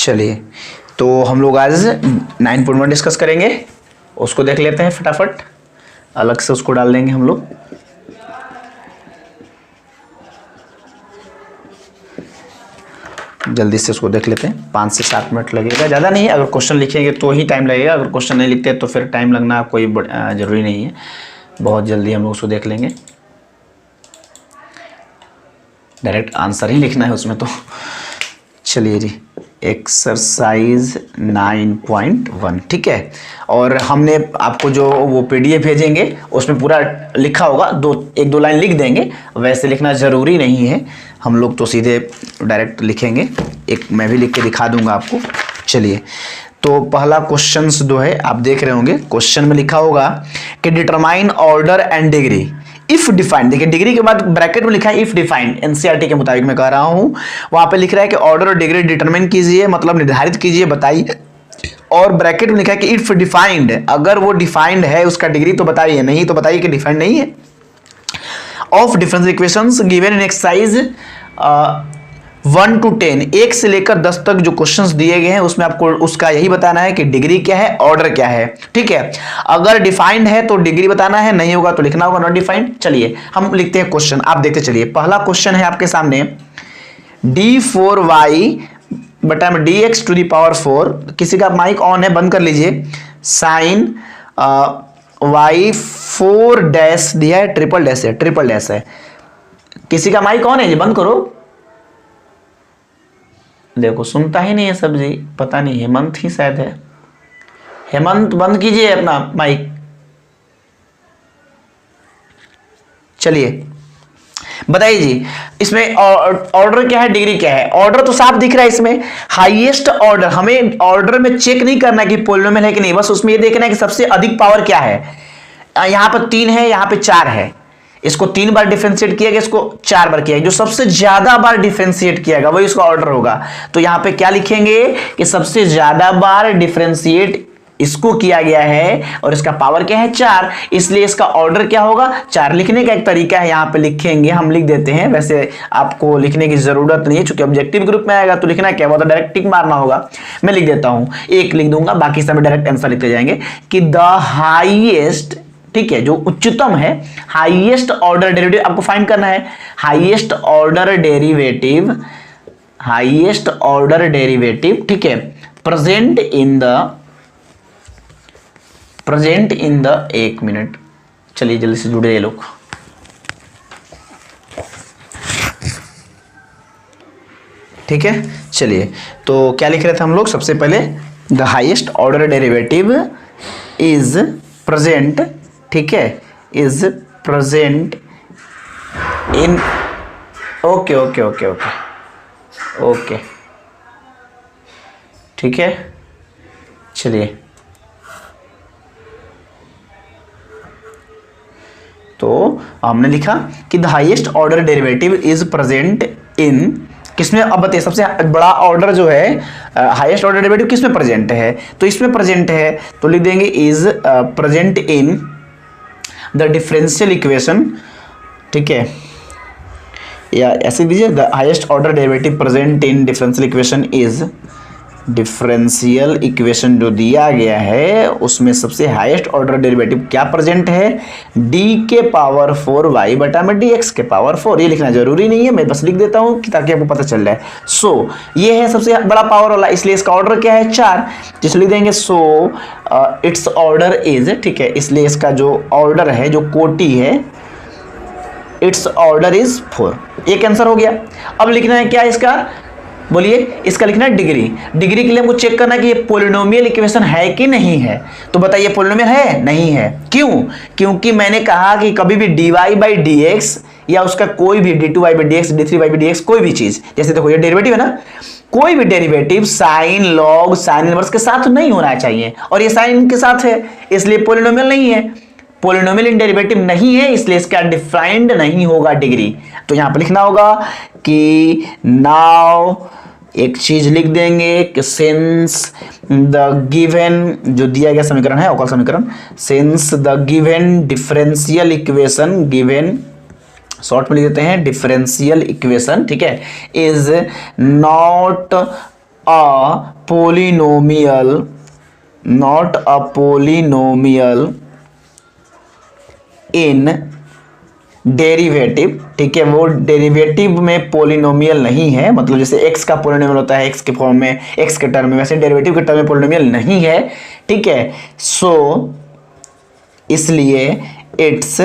चलिए, तो हम लोग आज 9.1 डिस्कस करेंगे, उसको देख लेते हैं फटाफट। अलग से उसको डाल देंगे हम लोग। जल्दी से उसको देख लेते हैं, 5 से 7 मिनट लगेगा, ज़्यादा नहीं है। अगर क्वेश्चन लिखेंगे तो ही टाइम लगेगा, अगर क्वेश्चन नहीं लिखते तो फिर टाइम लगना कोई ज़रूरी नहीं है। बहुत जल्दी हम लोग उसको देख लेंगे। डायरेक्ट आंसर ही लिखना है उसमें तो। चलिए जी, एक्सरसाइज 9.1, ठीक है। और हमने आपको जो वो पीडीएफ भेजेंगे उसमें पूरा लिखा होगा, एक दो लाइन लिख देंगे, वैसे लिखना ज़रूरी नहीं है। हम लोग तो सीधे डायरेक्ट लिखेंगे। एक मैं भी लिख के दिखा दूंगा आपको। चलिए, तो पहला क्वेश्चन जो है आप देख रहे होंगे, क्वेश्चन में लिखा होगा कि determine order and degree if defined. देखिए, डिग्री के बाद ब्रैकेट में लिखा है इफ डिफाइंड, एनसीईआरटी के मुताबिक मैं कह रहा हूं। वहां पे लिख रहा है कि ऑर्डर और डिग्री डिटरमाइन कीजिए, मतलब निर्धारित कीजिए, बताइए। और ब्रैकेट में लिखा है कि इफ डिफाइंड, अगर वो डिफाइंड है उसका डिग्री तो बताइए, नहीं तो बताइए कि डिफाइंड नहीं है। Of differential equations given in exercise 1 to 10, 1 से लेकर 10 तक जो क्वेश्चंस दिए गए हैं उसमें आपको उसका यही बताना है कि डिग्री क्या है, ऑर्डर क्या है, ठीक है। अगर डिफाइंड है तो डिग्री बताना है, नहीं होगा तो लिखना होगा नॉट डिफाइंड। चलिए हम लिखते हैं क्वेश्चन, आप देखते चलिए। पहला क्वेश्चन है आपके सामने, d4y बटा में dx टू द पावर 4। किसी का माइक ऑन है, बंद कर लीजिए। साइन y 4 डैश दिया है, ट्रिपल डैश है, ट्रिपल डैश है। किसी का माइक ऑन है जी, बंद करो। देखो सुनता ही नहीं है सब जी, पता नहीं, हेमंत ही शायद है। हेमंत बंद कीजिए अपना माइक। चलिए बताइए जी, इसमें ऑर्डर क्या है, डिग्री क्या है। ऑर्डर तो साफ दिख रहा है इसमें, हाईएस्ट ऑर्डर। हमें ऑर्डर में चेक नहीं करना कि पॉलिनोमियल है कि नहीं, बस उसमें ये देखना है कि सबसे अधिक पावर क्या है। यहां पर 3 है, यहां पे 4 है। इसको 3 बार डिफरेंशिएट किया गया, इसको 4 बार किया गया। जो सबसे ज्यादा बार डिफरेंशिएट किया गया वही इसका ऑर्डर होगा। तो यहां पे क्या लिखेंगे कि सबसे ज्यादा बार डिफरेंशिएट इसको किया गया है और इसका पावर क्या है 4, इसलिए इसका ऑर्डर क्या होगा 4। लिखने का एक तरीका है, यहां पे लिखेंगे, हम लिख देते हैं। वैसे आपको लिखने की जरूरत नहीं है, चूंकि ऑब्जेक्टिव ग्रुप में आएगा तो लिखना क्या होगा, तो डायरेक्ट टिक मारना होगा। मैं लिख देता हूं, 1 लिख दूंगा, बाकी सब डायरेक्ट आंसर लिखते जाएंगे कि द हाईएस्ट, ठीक है, जो उच्चतम है, हाईएस्ट ऑर्डर डेरिवेटिव आपको फाइंड करना है। Highest order derivative, highest order derivative, ठीक है, प्रेजेंट इन द 1 मिनट। चलिए जल्दी से जुड़े ये लोग। ठीक है, चलिए तो क्या लिख रहे थे हम लोग सबसे पहले, the highest order derivative is present, ठीक है, is present in, okay okay okay okay okay, ठीक है। चलिए, तो हमने लिखा कि the highest order derivative is present in, किसमें, अब बताइए सबसे बड़ा ऑर्डर जो है, हाईएस्ट ऑर्डर डेरिवेटिव किसमें प्रेजेंट है, तो इसमें प्रेजेंट है, तो लिख देंगे is present in the differential equation, ठीक है, या ऐसे दीजिए, the highest order derivative present in differential equation is, differential equation जो दिया गया है उसमें सबसे हाईएस्ट ऑर्डर डेरिवेटिव क्या प्रेजेंट है, d के पावर 4 y बटा में dx के पावर 4। ये लिखना जरूरी नहीं है, मैं बस लिख देता हूं कि ताकि आपको पता चल जाए। सो ये है सबसे बड़ा पावर वाला, इसलिए इसका ऑर्डर क्या है 4, जिसलिए लिख देंगे सो इट्स ऑर्डर इज, ठीक है, इसलिए इसका जो ऑर्डर है, जो कोटि है, इट्स ऑर्डर इज 4। एक आंसर हो गया। अब लिखना है क्या इसका, बोलिए, इसका लिखना है डिग्री। डिग्री के लिए हमको चेक करना है कि ये पॉलिनोमियल इक्वेशन है कि नहीं है। तो बताइए पॉलिनोमियल है, नहीं है, क्यों? क्योंकि मैंने कहा कि कभी भी dy बाई dx या उसका कोई भी d2y by dx, d3y by dx, कोई भी चीज, जैसे देखो ये डेरिवेटिव है ना, कोई भी derivative sign, log, sine inverse के साथ नहीं होना चाहिए, और ये साइन के साथ है, इसलिए पॉलिनोमियल नहीं है। पॉलिनोमियल इन डेरिवेटिव नहीं है, इसलिए इसका डिफाइंड नहीं होगा डिग्री। तो यहां पर लिखना होगा कि नाउ एक चीज लिख देंगे कि सिंस द गिवन, जो दिया गया समीकरण है अवकल समीकरण, since the given differential equation, given short में लिख देते हैं डिफरेंशियल इक्वेशन, ठीक है, is not a polynomial, not a polynomial in derivative, ठीक है, वो डेरिवेटिव में पोलिनोमियल नहीं है, मतलब जैसे एक्स का पोलिनोमियल होता है एक्स के फॉर्म में, एक्स के टर्म में, वैसे डेरिवेटिव के टर्म में पोलिनोमियल नहीं है, ठीक है। सो इसलिए it's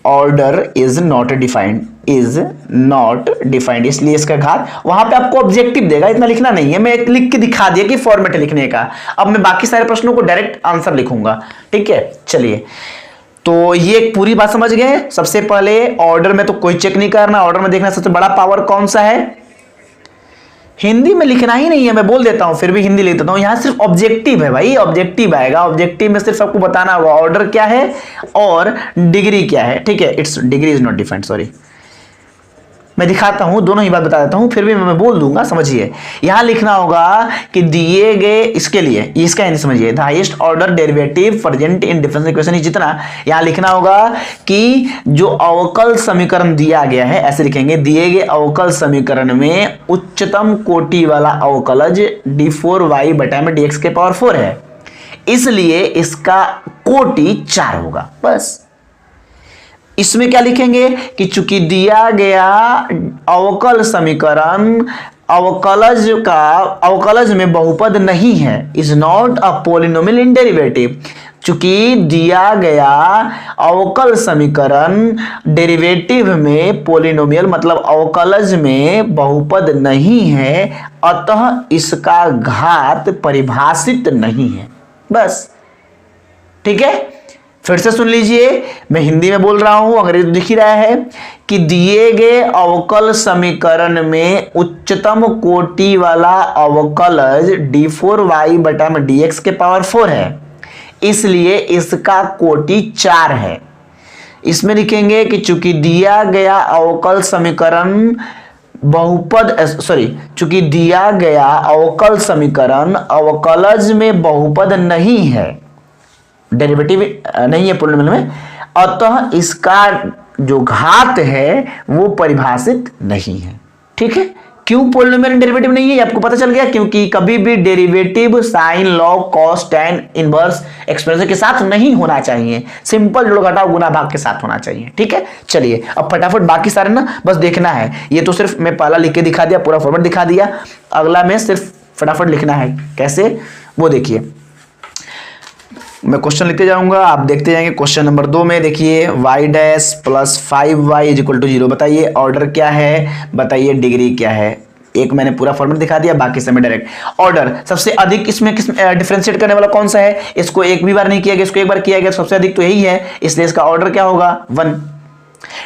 order is not defined, is not defined, इसलिए इसका घात, वहां पे आपको ऑब्जेक्टिव देगा, इतना लिखना नहीं है, मैं एक लिख के दिखा दिया कि फॉर्मेट लिखने का। अब मैं बाकी सारे प्रश्नों को डायरेक्ट आंसर लिखूंगा, ठीक है। चलिए, तो ये एक पूरी बात समझ गए। सबसे पहले ऑर्डर में तो कोई चेक नहीं करना, ऑर्डर में देखना सबसे बड़ा पावर कौन सा है। हिंदी में लिखना ही नहीं है, मैं बोल देता हूं, फिर भी हिंदी लिख देता हूं। यहां सिर्फ ऑब्जेक्टिव है भाई, ऑब्जेक्टिव आएगा, ऑब्जेक्टिव में सिर्फ आपको बताना होगा ऑर्डर क्या है और डिग्री क्या है, ठीक है। It's degree is not defined, sorry, मैं दिखाता हूं, दोनों ही बात बता देता हूं, फिर भी मैं बोल दूंगा, समझिए। यहां लिखना होगा कि दिए गए, इसके लिए इसका हिंदी समझिए, the highest order derivative present in differential equation, जितना यहां लिखना होगा कि जो अवकल समीकरण दिया गया है, ऐसे लिखेंगे, दिए गए अवकल समीकरण में उच्चतम कोटि वाला अवकलज d4y बटा में dx के पावर 4 है, इसलिए इसका कोटि 4 होगा। बस इसमें क्या लिखेंगे कि चूंकि दिया गया अवकल समीकरण अवकलज में बहुपद नहीं है, is not a polynomial in derivative, चूंकि दिया गया अवकल समीकरण डेरिवेटिव में पोलिनोमियल मतलब अवकलज में बहुपद नहीं है, अतः इसका घात परिभाषित नहीं है। बस, ठीक है। फिर से सुन लीजिए, मैं हिंदी में बोल रहा हूं, अंग्रेजी दिख ही रहा है कि दिए गए अवकल समीकरण में उच्चतम कोटि वाला अवकलज d4y बटा में dx के पावर 4 है, इसलिए इसका कोटि 4 है। इसमें लिखेंगे कि चूंकि दिया गया अवकल समीकरण चूंकि दिया गया अवकल समीकरण अवकलज में बहुपद नहीं है, डेरिवेटिव नहीं है पोलिनोमियल में, अतः इसका जो घात है वो परिभाषित नहीं है, ठीक है। क्यों पोलिनोमियल डेरिवेटिव नहीं है, आपको पता चल गया, क्योंकि कभी भी derivative sign log cos tan inverse exponential के साथ नहीं होना चाहिए, सिंपल जोड़ घटाव गुना भाग के साथ होना चाहिए, ठीक है। चलिए अब फटाफट बाकी सारे ना बस देखना है, ये तो सिर्फ मैं पहला लिख के दिखा दिया, पूरा फॉर्मेट दिखा दिया, अगला में सिर्फ फटाफट लिखना है, कैसे वो देखिए। मैं क्वेश्चन लिखते जाऊंगा, आप देखते जाएंगे। क्वेश्चन नंबर 2 में देखिए, y dash plus 5y is equal to 0, बताइए ऑर्डर क्या है, बताइए डिग्री क्या है। एक मैंने पूरा फॉर्मेट दिखा दिया, बाकी समय डायरेक्ट। ऑर्डर सबसे अधिक इसमें किस डिफरेंशिएट करने वाला कौन सा है, इसको एक भी बार नहीं किया गया, इसको एक बार किया गया, सबसे अधिक तो यही है, इसलिए इसका ऑर्डर क्या होगा 1।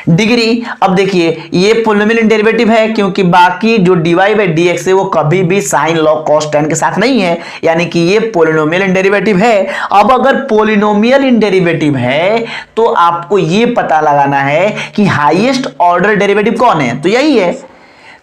डिग्री, अब देखिए ये पोलिनोमियल डेरिवेटिव है, क्योंकि बाकी जो dy बाई dx है वो कभी भी साइन लॉग कॉस टैन के साथ नहीं है, यानी कि ये पोलिनोमियल इन डेरिवेटिव है। अब अगर पोलिनोमियल इन डेरिवेटिव है तो आपको ये पता लगाना है कि हाईएस्ट ऑर्डर डेरिवेटिव कौन है, तो यही है।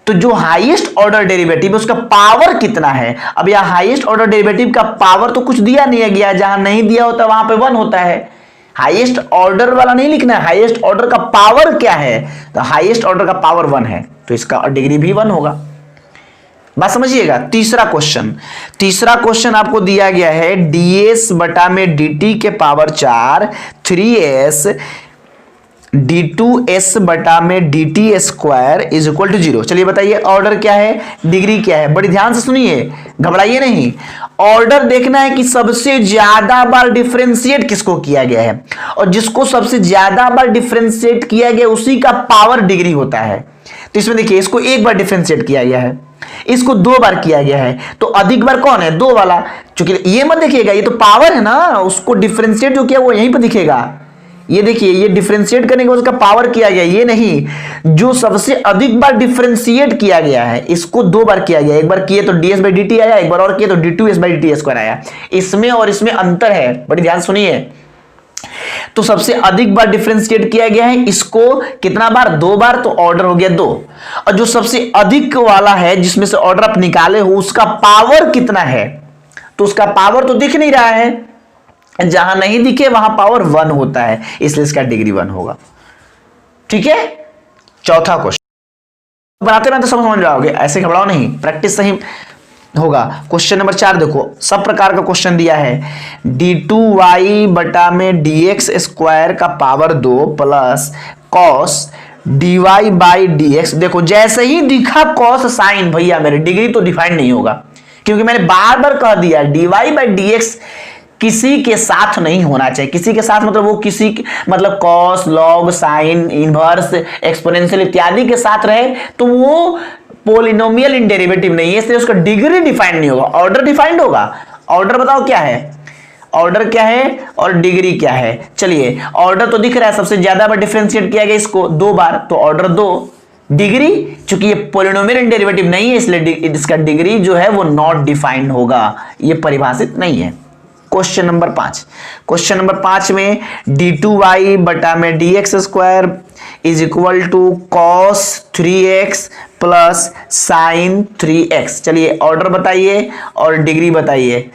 तो जो हाईएस्ट ऑर्डर डेरिवेटिव है उसका पावर कितना है। अब यह हाईएस्ट ऑर्डर डेरिवेटिव का पावर तो कुछ दिया नहीं गया, जहां नहीं दिया होता वहां पे 1 होता है। हाईएस्ट ऑर्डर वाला नहीं लिखना है, हाईएस्ट ऑर्डर का पावर क्या है, तो हाईएस्ट ऑर्डर का पावर 1 है, तो इसका डिग्री भी 1 होगा। बात समझिएगा। तीसरा क्वेश्चन आपको दिया गया है ds बटा में dt के पावर 4 3s d2s बटा में dt square is equal to 0। चलिए बताइए ऑर्डर क्या है, डिग्री क्या है। बड़ी ध्यान से सुनिए, घबराइए नहीं। ऑर्डर देखना है कि सबसे ज्यादा बार डिफरेंशिएट किसको किया गया है, और जिसको सबसे ज्यादा बार डिफरेंशिएट किया गया उसी का पावर डिग्री होता है। तो इसमें देखिए, इसको एक बार डिफरेंशिएट किया गया है, इसको 2 बार किया गया है, तो अधिक बार कौन है, 2 वाला। चूंकि ये मत देखिएगा, ये तो पावर है ना, उसको डिफरेंशिएट जो किया वो यहीं पर दिखेगा। ये देखिए, ये डिफरेंशिएट करने के बाद उसका पावर किया गया, ये नहीं, जो सबसे अधिक बार डिफरेंशिएट किया गया है इसको 2 बार किया गया। एक बार किए तो ds बाई dt आया, एक बार और किए तो d2s बाई dt स्क्वायर आया। इसमें और इसमें अंतर है, बड़ी ध्यान सुनिए। तो सबसे अधिक बार डिफरेंशिएट किया गया है, इसको कितना बार, 2 बार, तो ऑर्डर हो गया 2। और जो सबसे अधिक वाला है जिसमें से ऑर्डर आप निकाले हो उसका पावर कितना है, तो उसका पावर तो दिख नहीं रहा है, जहां नहीं दिखे वहां पावर 1 होता है, इसलिए इसका डिग्री 1 होगा। ठीक है। चौथा क्वेश्चन बनाते बनाते समझ जाओगे, ऐसे घबराओ नहीं, प्रैक्टिस सही होगा। क्वेश्चन नंबर 4 देखो, सब प्रकार का क्वेश्चन दिया है। d2y बटा में dx स्क्वायर का power 2 plus cos dy by dx। देखो जैसे ही दिखा कॉस साइन, भैया मेरे डिग्री तो डिफाइंड नहीं होगा, क्योंकि मैंने बार बार कह दिया dy बाई dx किसी के साथ नहीं होना चाहिए। किसी के साथ मतलब वो किसी मतलब cos, log, sine, inverse, exponential इत्यादि के साथ रहे तो वो पोलिनोमियल इन डेरिवेटिव नहीं है, इसलिए उसका डिग्री डिफाइंड नहीं होगा, ऑर्डर डिफाइंड होगा। ऑर्डर बताओ क्या है, ऑर्डर क्या है और डिग्री क्या है। चलिए ऑर्डर तो दिख रहा है, सबसे ज्यादा बार डिफरेंशिएट किया गया इसको 2 बार, तो ऑर्डर 2। डिग्री चूंकि ये पोलिनोमियल इन डेरिवेटिव नहीं है इसलिए इसका डिग्री जो है वो नॉट डिफाइंड होगा, ये परिभाषित नहीं है। क्वेश्चन नंबर 5, क्वेश्चन नंबर 5 में d2y बटा में dx square is equal to cos 3x plus sine 3x। चलिए ऑर्डर बताइए और डिग्री बताइए,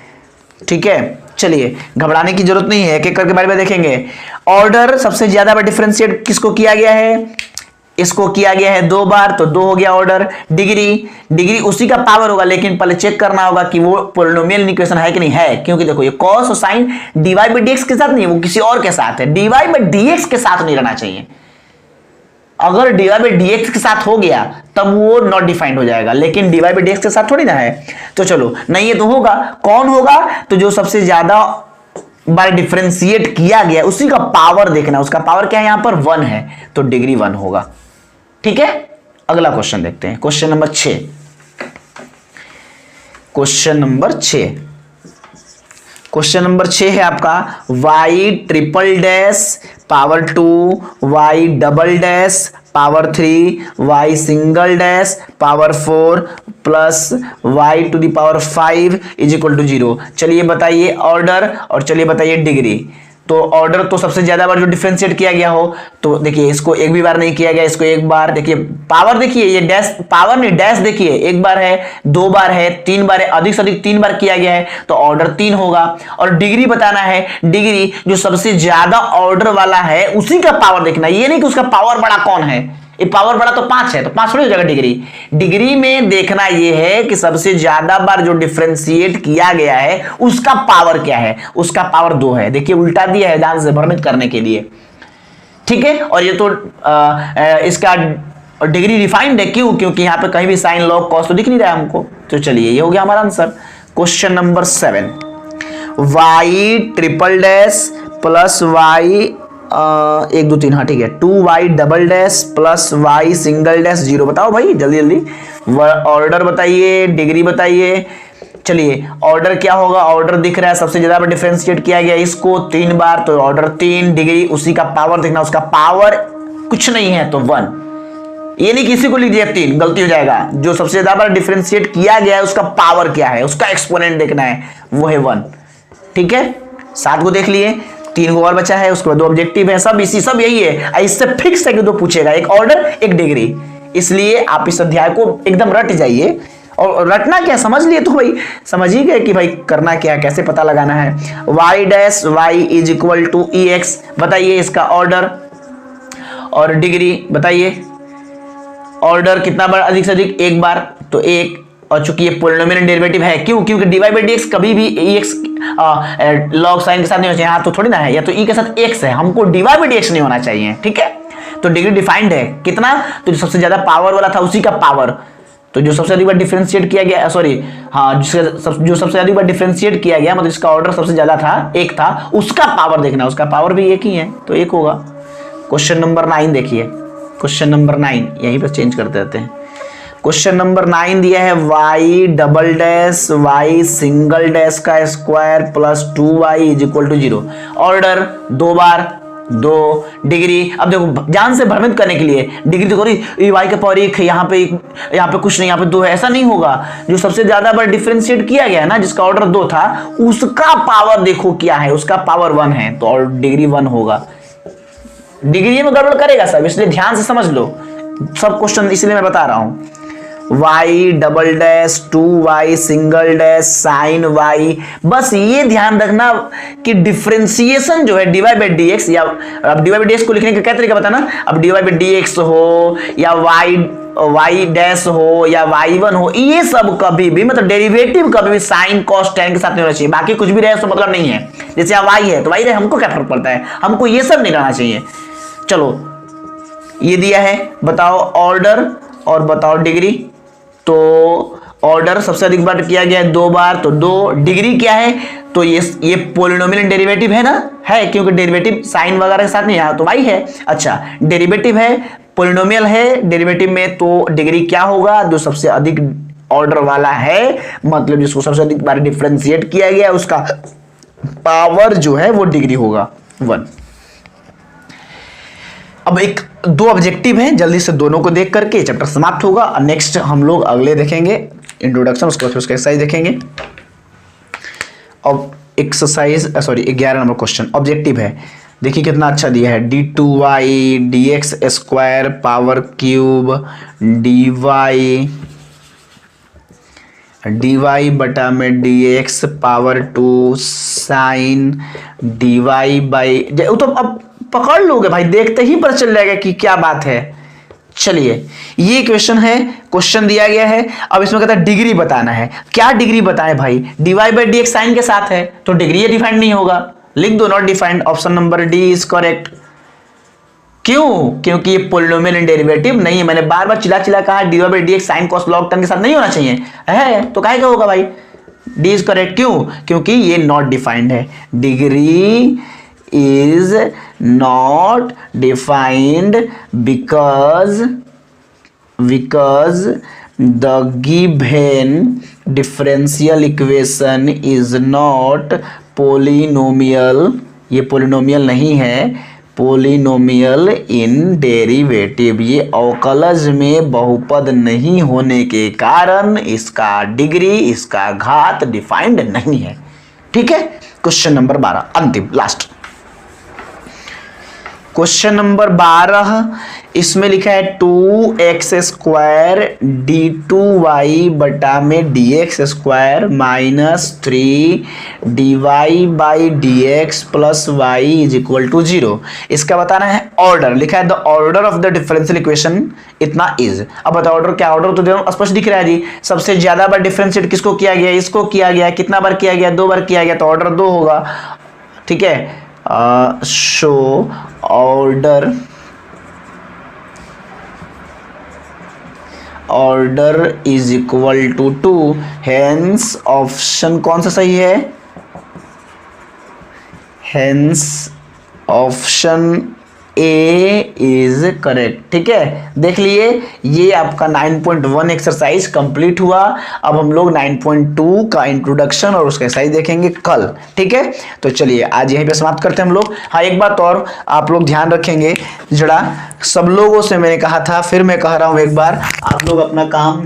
ठीक है। चलिए घबराने की जरूरत नहीं है, एक एक करके बारे में देखेंगे। ऑर्डर सबसे ज्यादा बार डिफरेंशिएट किसको किया गया है, इसको किया गया है 2 बार, तो 2 हो गया ऑर्डर। डिग्री उसी का पावर होगा, लेकिन पहले चेक करना होगा कि वो पोलिनोमियल इक्वेशन है कि नहीं है, क्योंकि देखो ये कॉस और साइन dy बाई dx के साथ नहीं, वो किसी और के साथ है। dy बाई dx के साथ नहीं रहना चाहिए, अगर dy बाई dx के साथ हो गया तब वो नॉट डिफाइंड हो जाएगा, लेकिन dy बाई dx के साथ थोड़ी ना है। तो चलो नहीं है तो होगा, कौन होगा, तो जो सबसे ज्यादा बार डिफरेंशिएट किया गया उसी का पावर देखना, उसका पावर क्या है यहां पर 1 है, तो डिग्री 1 होगा, ठीक है। अगला क्वेश्चन देखते हैं, question number 6। Question number 6, question number 6 है आपका y triple dash power 2, y double dash power 3, y single dash power 4 plus y to the power 5 is equal to 0। चलिए बताइए ऑर्डर और चलिए बताइए डिग्री। तो ऑर्डर तो सबसे ज्यादा बार जो डिफरेंशिएट किया गया हो, तो देखिए इसको एक भी बार नहीं किया गया, इसको एक बार। देखिए पावर देखिए, ये डैश पावर नहीं डैश देखिए, एक बार है, 2 बार है, 3 बार है, अधिक से अधिक 3 बार किया गया है, तो ऑर्डर 3 होगा। और डिग्री बताना है, डिग्री जो सबसे ज्यादा ऑर्डर वाला है उसी का पावर देखना, ये नहीं कि उसका पावर बड़ा कौन है, ये पावर बड़ा तो 5 है, तो 5 थोड़ी हो जाएगा डिग्री। डिग्री में देखना ये है कि सबसे ज्यादा बार जो डिफरेंशिएट किया गया है उसका पावर क्या है, उसका पावर 2 है। देखिए उल्टा दिया है ध्यान से भ्रमित करने के लिए, ठीक है। और ये तो इसका डिग्री डिफाइंड है, क्यों, क्योंकि यहां पे कहीं भी साइन लॉग कॉस तो दिख नहीं रहा है हमको। तो चलिए ये हो गया हमारा answer. Question number 7, y triple dash plus y 1 2 3, हाँ ठीक है, 2y double dash plus y single dash 0। बताओ भाई जल्दी जल्दी ऑर्डर बताइए, डिग्री बताइए। चलिए ऑर्डर क्या होगा, ऑर्डर दिख रहा है सबसे ज्यादा डिफरेंशिएट किया गया इसको 3 बार, तो ऑर्डर 3। डिग्री उसी का पावर देखना, उसका पावर कुछ नहीं है तो 1, ये नहीं किसी को लिख दिया 3, गलती हो जाएगा। जो सबसे ज्यादा बार डिफरेंशिएट किया गया है उसका पावर क्या है, उसका एक्सपोनेंट देखना है, वो है 1, ठीक है। 7 को देख लिए, 3 को और बचा है, उसके बाद 2 ऑब्जेक्टिव है, सब यही है। इससे फिक्स है कि 2 पूछेगा, एक ऑर्डर एक डिग्री, इसलिए आप इस अध्याय को एकदम रट जाइए। और रटना क्या, समझ लिए तो भाई समझ ही गए कि भाई करना क्या है, कैसे पता लगाना है। y dash y is equal to ex, बताइए इसका ऑर्डर और डिग्री बताइए। ऑर्डर कितना बार, अधिक से अधिक 1 बार, तो 1। और चूंकि ये पोलिनोमियल डेरिवेटिव है, क्यों, क्योंकि dy बाई dx कभी भी ex लॉग साइन के साथ नहीं होना चाहिए, हाँ तो थोड़ी ना है, या तो e के साथ x है, हमको dy बाई dx नहीं होना चाहिए, ठीक है। तो डिग्री डिफाइंड है कितना, तो जो सबसे ज्यादा पावर वाला था उसी का पावर, तो जो सबसे अधिक बार डिफरेंशिएट किया गया, सॉरी हाँ, जो सबसे अधिक बार डिफरेंशिएट किया गया मतलब इसका ऑर्डर सबसे ज्यादा था, 1 था, उसका पावर देखना, उसका पावर भी 1 ही है, तो 1 होगा। क्वेश्चन नंबर 9 देखिए, क्वेश्चन नंबर 9 यहीं पर चेंज करते रहते हैं। क्वेश्चन नंबर 9 दिया है y double dash y single dash का square plus 2y is equal to 0। Order 2 बार 2। डिग्री, अब देखो जान से भ्रमित करने के लिए डिग्री तो करी y के पावर 1 है, यहाँ पे कुछ नहीं, यहाँ पे 2 है, ऐसा नहीं होगा। जो सबसे ज्यादा बार डिफरेंशिएट किया गया है ना, जिसका ऑर्डर 2 था, उसका पावर देखो क्या है, उसका पावर 1 है, तो और डिग्री 1 होगा। डिग्री में गड़बड़ करेगा सब, इसलिए ध्यान से समझ लो सब क्वेश्चन, इसलिए मैं बता रहा हूं। y double dash 2y single dash sign y, बस ये ध्यान रखना कि डिफरेंशिएशन जो है dy बाई dx, या अब dy बाई dx को लिखने का क्या तरीका बताना, अब dy बाई dx हो या y वाई डैश हो या y1 हो, ये सब कभी भी मतलब डेरिवेटिव कभी भी साइन कॉस टेन के साथ नहीं होना चाहिए। बाकी कुछ भी रहे तो मतलब नहीं है, जैसे यहाँ y है तो y रहे, हमको क्या फर्क पड़ता है, हमको ये सब नहीं रहना चाहिए। चलो ये दिया है, बताओ ऑर्डर और बताओ डिग्री। तो ऑर्डर सबसे अधिक बार किया गया है 2 बार, तो 2। डिग्री क्या है, तो ये पोलिनोमियल डेरिवेटिव है ना, है क्योंकि डेरिवेटिव साइन वगैरह के साथ नहीं आया तो y है। अच्छा डेरिवेटिव है, पोलिनोमियल है डेरिवेटिव में, तो डिग्री क्या होगा, जो सबसे अधिक ऑर्डर वाला है, मतलब जिसको सबसे अधिक बार डिफरेंशिएट किया गया है उसका पावर जो है वो डिग्री होगा 1। अब एक 2 ऑब्जेक्टिव हैं, जल्दी से दोनों को देख करके चैप्टर समाप्त होगा। नेक्स्ट हम लोग अगले देखेंगे इंट्रोडक्शन, उसके बाद उसका एक्सरसाइज देखेंगे। अब एक्सरसाइज 11 नंबर क्वेश्चन ऑब्जेक्टिव है, देखिए कितना अच्छा दिया है, d2y dx square power cube dy बटा में dx power 2 sine dy by, तो अब पकड़ लोगे भाई, देखते ही पता चल जाएगा कि क्या बात है। चलिए ये क्वेश्चन है, क्वेश्चन दिया गया है, अब इसमें कहता है डिग्री बताना है। क्या डिग्री बताएं भाई, dy बाई dx साइन के साथ है तो डिग्री ये डिफाइंड नहीं होगा, लिख दो not defined, option number D is correct. क्यों, क्योंकि ये पोलिनोमियल डेरिवेटिव नहीं है। मैंने बार बार चिल्ला कहा dy by dx sine cos long term के साथ नहीं होना चाहिए, है तो काहे का होगा भाई, डी इज करेक्ट। क्यों, क्योंकि ये नॉट डिफाइंड है, degree is not defined because the given differential equation is not polynomial, ये पोलिनोमियल नहीं है, पोलिनोमियल इन डेरिवेटिव, ये अवकलज में बहुपद नहीं होने के कारण इसका डिग्री, इसका घात डिफाइंड नहीं है। ठीक है, क्वेश्चन नंबर 12 अंतिम लास्ट क्वेश्चन नंबर 12, इसमें लिखा है 2x स्क्वायर d2y बटा में dx square minus 3 dy by dx plus y is equal to 0। इसका बताना है ऑर्डर, लिखा है the order of the differential equation इतना इज। अब बताओ ऑर्डर क्या, ऑर्डर तो देखो स्पष्ट दिख रहा है जी, सबसे ज्यादा बार डिफरेंशिएट किसको किया गया, इसको किया गया, कितना बार किया गया, 2 बार किया गया, तो ऑर्डर 2 होगा। ठीक है, so order is equal to 2, hence option कौन सा सही है, hence option A is correct. ठीक है, देख लिए ये आपका 9.1 एक्सरसाइज कंप्लीट हुआ। अब हम लोग 9.2 का इंट्रोडक्शन और उसका एक्सरसाइज देखेंगे कल। ठीक है, तो चलिए आज यहीं पे समाप्त करते हैं हम लोग। हाँ एक बात और आप लोग ध्यान रखेंगे, जरा सब लोगों से मैंने कहा था, फिर मैं कह रहा हूँ एक बार, आप लोग अपना काम